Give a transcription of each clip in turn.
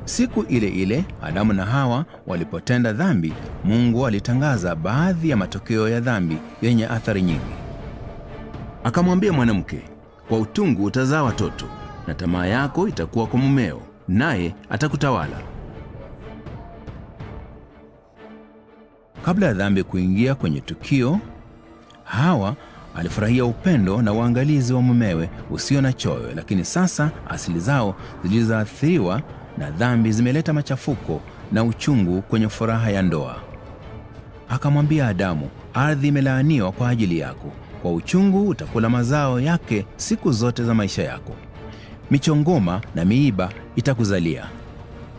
Siku ile ile Adamu na Hawa walipotenda dhambi, Mungu alitangaza baadhi ya matokeo ya dhambi yenye athari nyingi. Akamwambia mwanamke, kwa utungu utazaa watoto, na tamaa yako itakuwa kwa mumeo, naye atakutawala. Kabla ya dhambi kuingia kwenye tukio, Hawa alifurahia upendo na uangalizi wa mumewe usio na choyo, lakini sasa asili zao zilizoathiriwa na dhambi zimeleta machafuko na uchungu kwenye furaha ya ndoa. Akamwambia Adamu, ardhi imelaaniwa kwa ajili yako, kwa uchungu utakula mazao yake siku zote za maisha yako. Michongoma na miiba itakuzalia.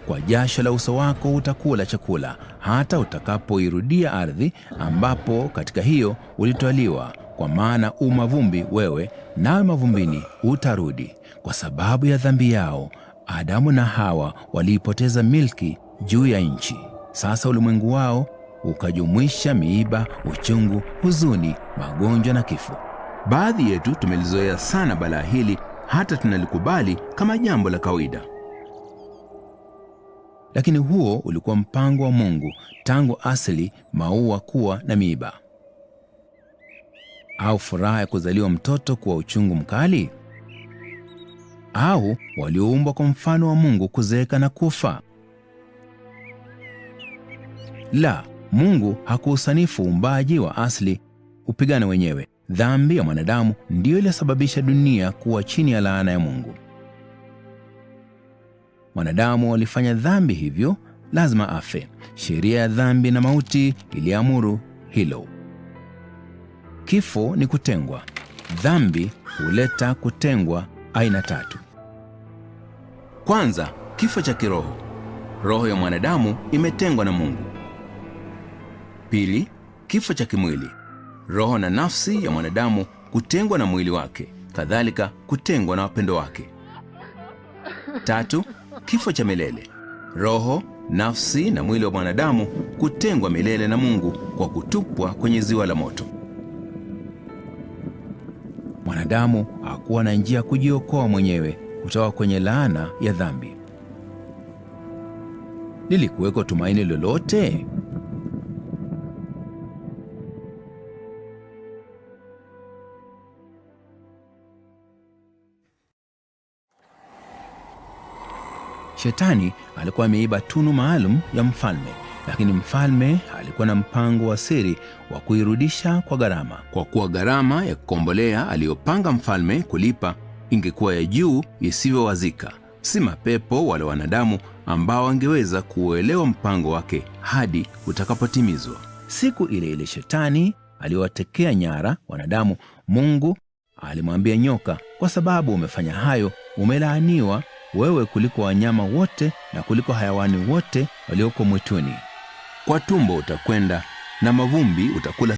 Kwa jasho la uso wako utakula chakula, hata utakapoirudia ardhi ambapo katika hiyo ulitwaliwa, kwa maana u mavumbi wewe, nawe mavumbini utarudi. Kwa sababu ya dhambi yao, Adamu na Hawa waliipoteza milki juu ya nchi. Sasa ulimwengu wao ukajumuisha miiba, uchungu, huzuni, magonjwa na kifo. Baadhi yetu tumelizoea sana balaa hili, hata tunalikubali kama jambo la kawaida. Lakini huo ulikuwa mpango wa Mungu tangu asili maua kuwa na miiba. Au furaha ya kuzaliwa mtoto kuwa uchungu mkali? Au walioumbwa kwa mfano wa Mungu kuzeeka na kufa? La, Mungu hakuusanifu uumbaji wa asili upigane wenyewe. Dhambi ya mwanadamu ndiyo iliyosababisha dunia kuwa chini ya laana ya Mungu. Mwanadamu walifanya dhambi, hivyo lazima afe. Sheria ya dhambi na mauti iliamuru hilo. Kifo ni kutengwa. Dhambi huleta kutengwa aina tatu. Kwanza, kifo cha kiroho. Roho ya mwanadamu imetengwa na Mungu. Pili, kifo cha kimwili. Roho na nafsi ya mwanadamu kutengwa na mwili wake, kadhalika kutengwa na wapendo wake. Tatu, kifo cha milele. Roho, nafsi na mwili wa mwanadamu kutengwa milele na Mungu kwa kutupwa kwenye ziwa la moto. Mwanadamu hakuwa na njia kujiokoa mwenyewe kutoka kwenye laana ya dhambi. Lilikuweko tumaini lolote? Shetani alikuwa ameiba tunu maalum ya mfalme, lakini mfalme alikuwa na mpango wa siri wa kuirudisha kwa gharama. Kwa kuwa gharama ya kukombolea aliyopanga mfalme kulipa ingekuwa ya juu isivyowazika, si mapepo wala wanadamu ambao wangeweza kuuelewa mpango wake hadi utakapotimizwa. Siku ile ile Shetani aliwatekea nyara wanadamu. Mungu alimwambia nyoka, kwa sababu umefanya hayo, umelaaniwa wewe kuliko wanyama wote na kuliko hayawani wote walioko mwituni. Kwa tumbo utakwenda na mavumbi utakula